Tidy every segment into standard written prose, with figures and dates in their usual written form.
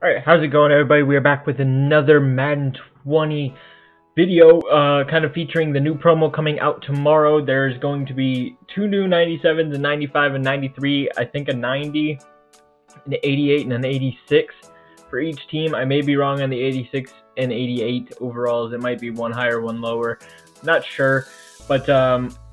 Alright, how's it going, everybody? We are back with another Madden 20 video, kind of featuring the new promo coming out tomorrow. There's going to be two new 97s, a 95 and 93, I think a 90, an 88 and an 86 for each team. I may be wrong on the 86 and 88 overalls. It might be one higher, one lower. Not sure, but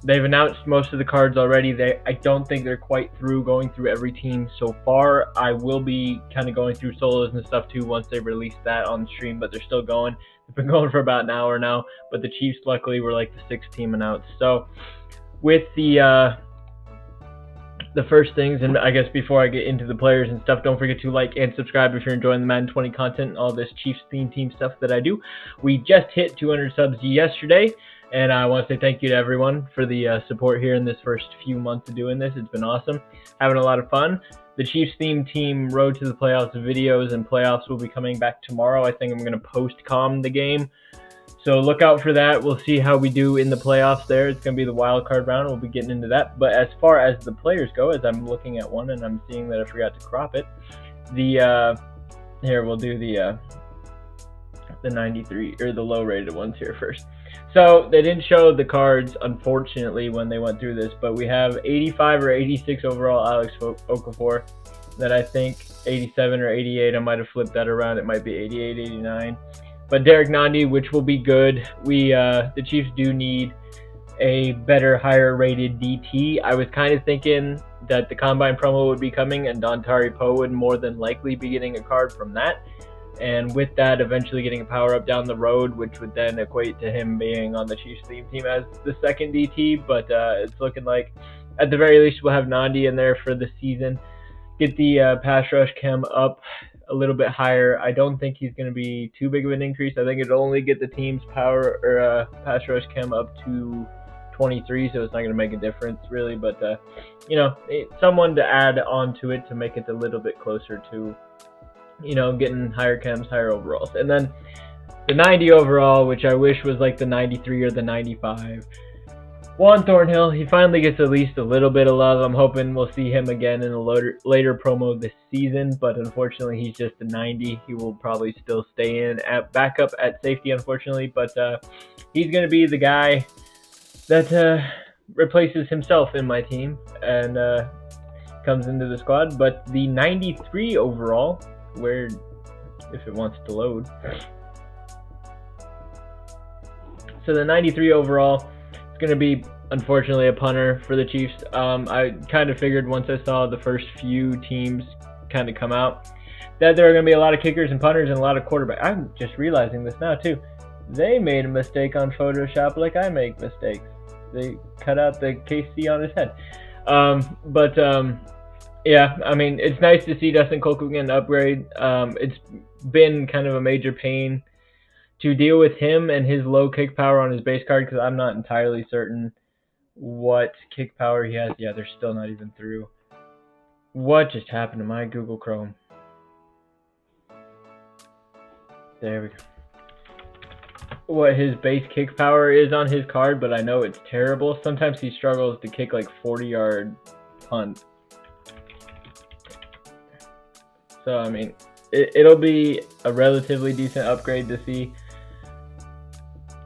they've announced most of the cards already. I don't think they're quite through going through every team so far. I will be kind of going through solos and stuff too once they release that on the stream, but they're still going. They've been going for about an hour now, but the Chiefs luckily were like the sixth team announced. So with the first things, and I guess before I get into the players and stuff, don't forget to like and subscribe if you're enjoying the Madden 20 content and all this Chiefs theme team stuff that I do. We just hit 200 subs yesterday, and I want to say thank you to everyone for the support here in this first few months of doing this. It's been awesome, having a lot of fun. The Chiefs theme team Road to the Playoffs videos and playoffs will be coming back tomorrow. I think I'm going to post-com the game, so look out for that. We'll see how we do in the playoffs there. It's going to be the wild card round. We'll be getting into that. But as far as the players go, as I'm looking at one and I'm seeing that I forgot to crop it, here we'll do the 93 or the low rated ones here first. So they didn't show the cards, unfortunately, when they went through this, but we have 85 or 86 overall Alex Okafor. That I think 87 or 88, I might have flipped that around. It might be 88, 89. But Derek Nandi, which will be good. The Chiefs do need a better, higher rated DT. I was kind of thinking that the Combine promo would be coming and Dontari Poe would more than likely be getting a card from that. And with that, eventually getting a power-up down the road, which would then equate to him being on the Chiefs theme team as the second DT. But it's looking like, at the very least, we'll have Nandi in there for the season. Get the pass rush chem up a little bit higher. I don't think he's going to be too big of an increase. I think it'll only get the team's power or pass rush chem up to 23, so it's not going to make a difference, really. But, you know, someone to add on to it to make it a little bit closer to, you know, getting higher chems, higher overalls. And then the 90 overall, which I wish was like the 93 or the 95. Juan Thornhill, he finally gets at least a little bit of love. I'm hoping we'll see him again in a later promo this season, but unfortunately he's just a 90. He will probably still stay in at backup at safety, unfortunately, but he's going to be the guy that replaces himself in my team and comes into the squad. But the 93 overall, where if it wants to load, so the 93 overall is going to be unfortunately a punter for the Chiefs. I kind of figured once I saw the first few teams kind of come out that there are going to be a lot of kickers and punters and a lot of quarterbacks. I'm just realizing this now too. They made a mistake on Photoshop like I make mistakes. They cut out the KC on his head. Yeah, I mean, it's nice to see Dustin Colquitt get an upgrade. It's been kind of a major pain to deal with him and his low kick power on his base card because I'm not entirely certain what kick power he has. Yeah, they're still not even through. What just happened to my Google Chrome? There we go. What his base kick power is on his card, but I know it's terrible. Sometimes he struggles to kick like 40-yard punt. So, I mean, it'll be a relatively decent upgrade to see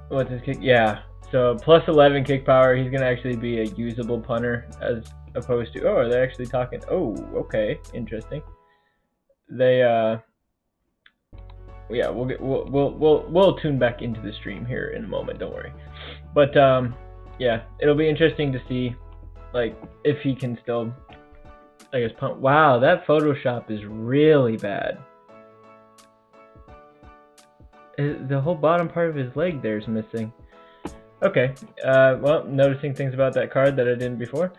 what's his kick. Yeah, so plus 11 kick power. He's going to actually be a usable punter as opposed to, oh, are they actually talking? Oh, okay, interesting. They, yeah, we'll tune back into the stream here in a moment, don't worry. But, yeah, it'll be interesting to see, like, if he can still, I guess, punt. Wow, that Photoshop is really bad. The whole bottom part of his leg there is missing. Okay, well, noticing things about that card that I didn't before.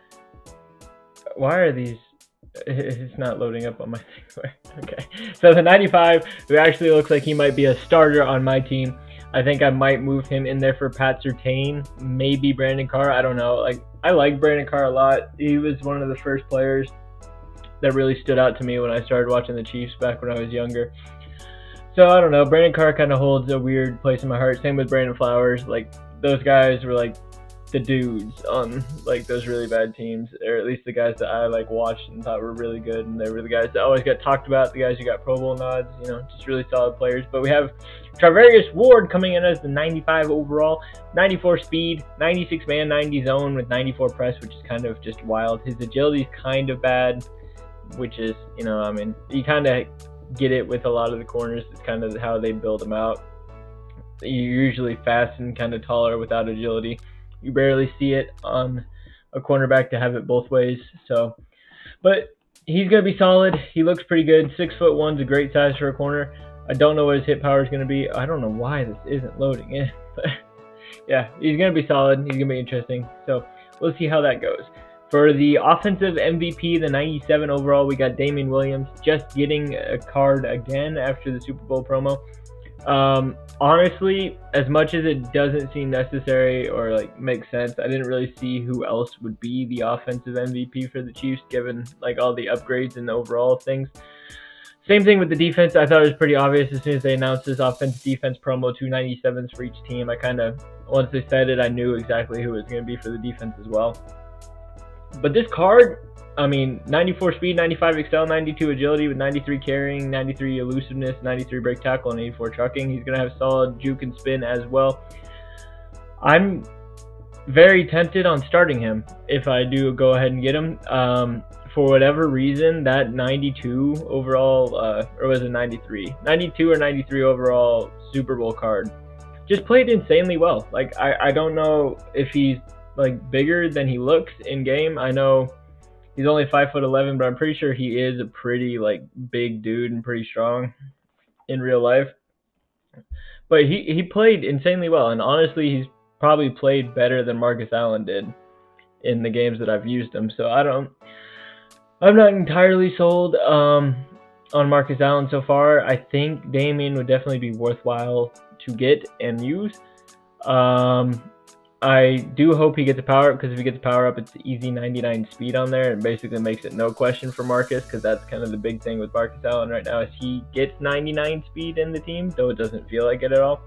Why are these... It's not loading up on my thing. Okay, so the 95, who actually looks like he might be a starter on my team. I think I might move him in there for Pat Surtain, maybe Brandon Carr. I don't know. Like, I like Brandon Carr a lot. He was one of the first players that really stood out to me when I started watching the Chiefs back when I was younger. So I don't know. Brandon Carr kind of holds a weird place in my heart. Same with Brandon Flowers. Like, those guys were like the dudes on like those really bad teams, or at least the guys that I like watched and thought were really good, and they were the guys that always got talked about, the guys who got Pro Bowl nods, you know, just really solid players. But we have Travarius Ward coming in as the 95 overall, 94 speed, 96 man, 90 zone with 94 press, which is kind of just wild. His agility is kind of bad, which is, you know, I mean, you kind of get it with a lot of the corners. It's kind of how they build them out. You're usually fast and kind of taller without agility. You barely see it on a cornerback to have it both ways. So, but he's going to be solid. He looks pretty good. 6'1" is a great size for a corner. I don't know what his hit power is going to be. I don't know why this isn't loading in. But yeah, he's going to be solid. He's going to be interesting. So we'll see how that goes. For the offensive MVP, the 97 overall, we got Damian Williams, just getting a card again after the Super Bowl promo. Honestly, as much as it doesn't seem necessary or like make sense, I didn't really see who else would be the offensive MVP for the Chiefs, given like all the upgrades and the overall things. Same thing with the defense. I thought it was pretty obvious as soon as they announced this offense-defense promo, 2 97s for each team. I kind of, once they said it, I knew exactly who it was going to be for the defense as well. But this card, I mean, 94 speed, 95 excel, 92 agility with 93 carrying, 93 elusiveness, 93 break tackle, and 84 trucking. He's going to have solid juke and spin as well. I'm very tempted on starting him if I do go ahead and get him. For whatever reason, that 92 overall, or was it 93? 92 or 93 overall Super Bowl card just played insanely well. Like, I don't know if he's like bigger than he looks in game. I know he's only 5'11", but I'm pretty sure he is a pretty like big dude and pretty strong in real life. But he played insanely well, and honestly, he's probably played better than Marcus Allen did in the games that I've used him. So I'm not entirely sold on Marcus Allen so far. I think Damian would definitely be worthwhile to get and use. I do hope he gets a power up, because if he gets a power up, it's easy 99 speed on there, and basically makes it no question for Marcus, because that's kind of the big thing with Marcus Allen right now, is he gets 99 speed in the team, though it doesn't feel like it at all.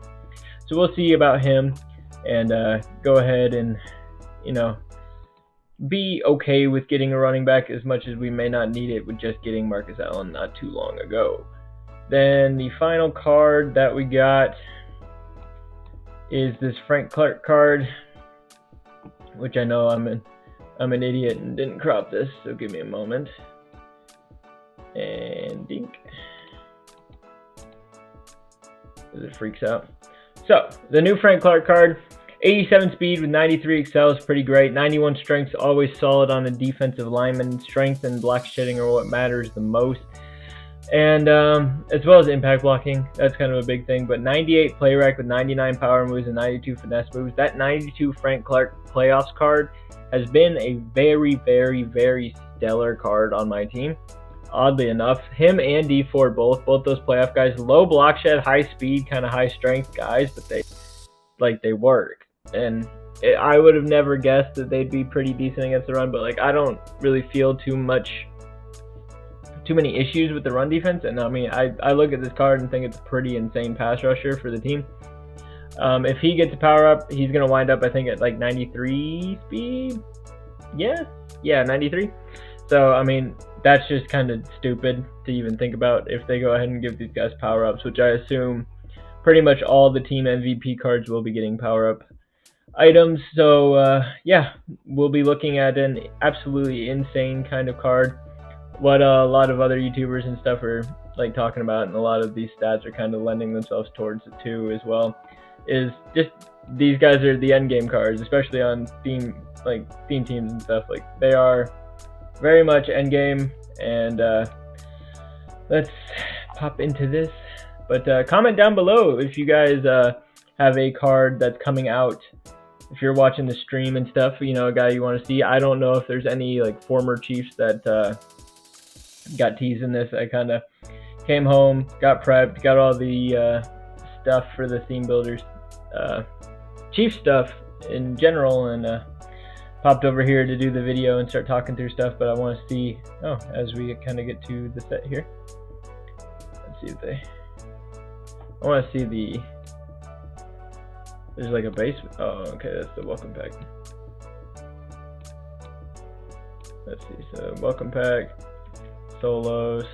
So we'll see about him, and go ahead and, you know, be okay with getting a running back, as much as we may not need it with just getting Marcus Allen not too long ago. Then the final card that we got is this Frank Clark card, which I know I'm an idiot and didn't crop this, so give me a moment. And dink. As it freaks out. So, the new Frank Clark card, 87 speed with 93 excel is pretty great. 91 strength, always solid on a defensive lineman. Strength and block shedding are what matters the most. And as well as impact blocking, that's kind of a big thing. But 98 play rec with 99 power moves and 92 finesse moves. That 92 Frank Clark playoffs card has been a very, very, very stellar card on my team. Oddly enough, him and D Ford both those playoff guys, low block shed, high speed, kind of high strength guys, but they work. And I would have never guessed that they'd be pretty decent against the run, but like I don't really feel too many issues with the run defense. And I mean, I look at this card and think it's a pretty insane pass rusher for the team. If he gets a power up, he's going to wind up, I think, at like 93 speed. Yeah, 93. So, I mean, that's just kind of stupid to even think about if they go ahead and give these guys power ups, which I assume pretty much all the team MVP cards will be getting power up items. So, yeah, we'll be looking at an absolutely insane kind of card. What a lot of other YouTubers and stuff are like talking about, and a lot of these stats are kind of lending themselves towards it too as well, is just these guys are the end game cards, especially on theme teams and stuff. Like, they are very much end game. And let's pop into this. But comment down below if you guys have a card that's coming out. If you're watching the stream and stuff, you know, a guy you want to see. I don't know if there's any like former Chiefs that got teased in this. I kind of came home, got prepped, got all the stuff for the theme builders, Chief stuff in general, and popped over here to do the video and start talking through stuff. But I want to see, as we kind of get to the set here, let's see if I want to see there's like a base. Oh, okay, that's the welcome pack. Let's see. So welcome pack, solos,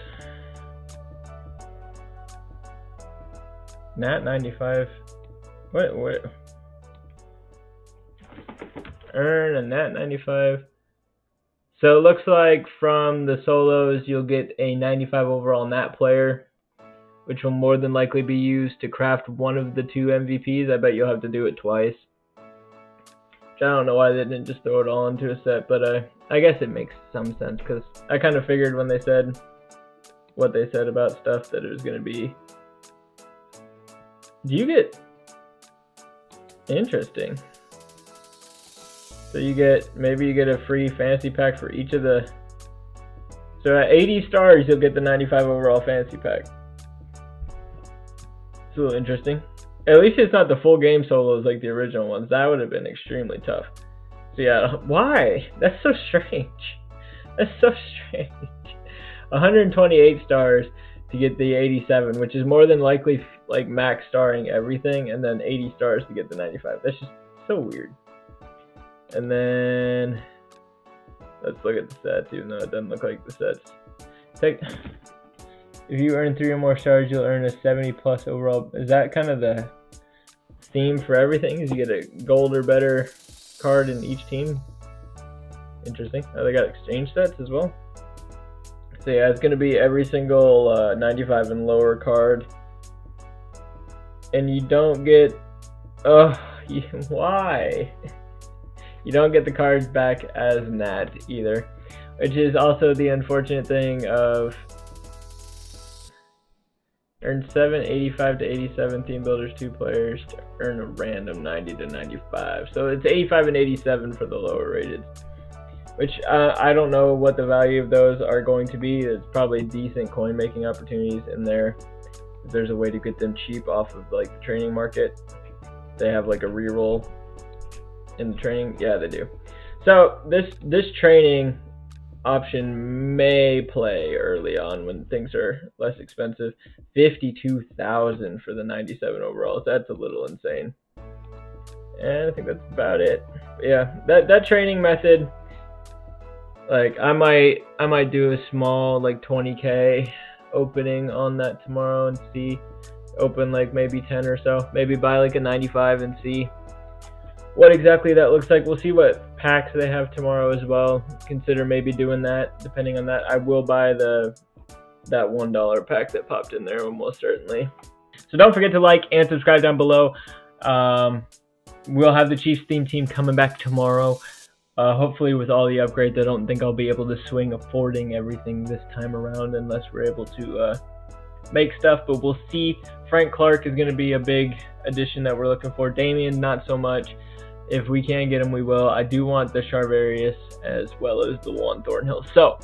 Nat 95. What? Earn a Nat 95. So it looks like from the solos you'll get a 95 overall Nat player, which will more than likely be used to craft one of the 2 MVPs. I bet you'll have to do it twice. Which I don't know why they didn't just throw it all into a set, but I guess it makes some sense because I kind of figured when they said what they said about stuff that it was going to be. Do you get... Interesting. So you get, maybe you get a free fantasy pack for each of the... So at 80 stars, you'll get the 95 overall fantasy pack. It's a little interesting. At least it's not the full game solos like the original ones. That would have been extremely tough. So yeah, why? That's so strange. That's so strange. 128 stars to get the 87, which is more than likely like max starring everything, and then 80 stars to get the 95. That's just so weird. And then let's look at the sets, even though it doesn't look like the sets. If you earn 3 or more stars, you'll earn a 70 plus overall. Is that kind of the theme for everything? Is you get a gold or better card in each team? Interesting. Oh, they got exchange sets as well. So yeah, it's going to be every single 95 and lower card. And you don't get... why? You don't get the cards back as Nat either, which is also the unfortunate thing of earn 85 to 87 team builders 2 players to earn a random 90 to 95. So it's 85 and 87 for the lower rated, which I don't know what the value of those are going to be. There's probably decent coin making opportunities in there. If there's a way to get them cheap off of like the training market, they have like a reroll in the training. Yeah, they do. So this training option may play early on when things are less expensive. 52,000 for the 97 overalls. That's a little insane. And I think that's about it. But yeah, that training method, like I might do a small like 20k opening on that tomorrow and see, open like maybe 10 or so, maybe buy like a 95 and see what exactly that looks like. We'll see what packs they have tomorrow as well. Consider maybe doing that. Depending on that, I will buy that $1 pack that popped in there almost certainly. So don't forget to like and subscribe down below. We'll have the Chiefs theme team coming back tomorrow. Hopefully with all the upgrades. I don't think I'll be able to swing affording everything this time around unless we're able to make stuff, but we'll see. Frank Clark is going to be a big addition that we're looking for. Damian, not so much. If we can get him, we will. I do want the Charvarius as well as the Juan Thornhill. So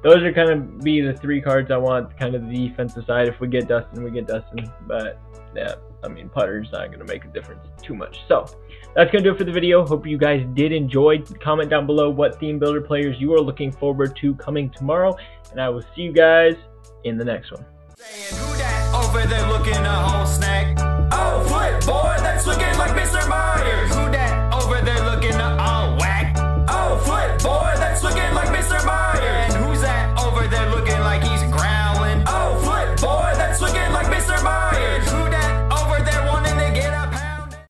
those are kind of be the 3 cards I want, kind of the defensive side. If we get Dustin, we get Dustin. But yeah, I mean, putter's not going to make a difference too much. So that's going to do it for the video. Hope you guys did enjoy. Comment down below what theme builder players you are looking forward to coming tomorrow. And I will see you guys in the next one. Saying who that over there looking a whole snack? Oh, flip boy, that's looking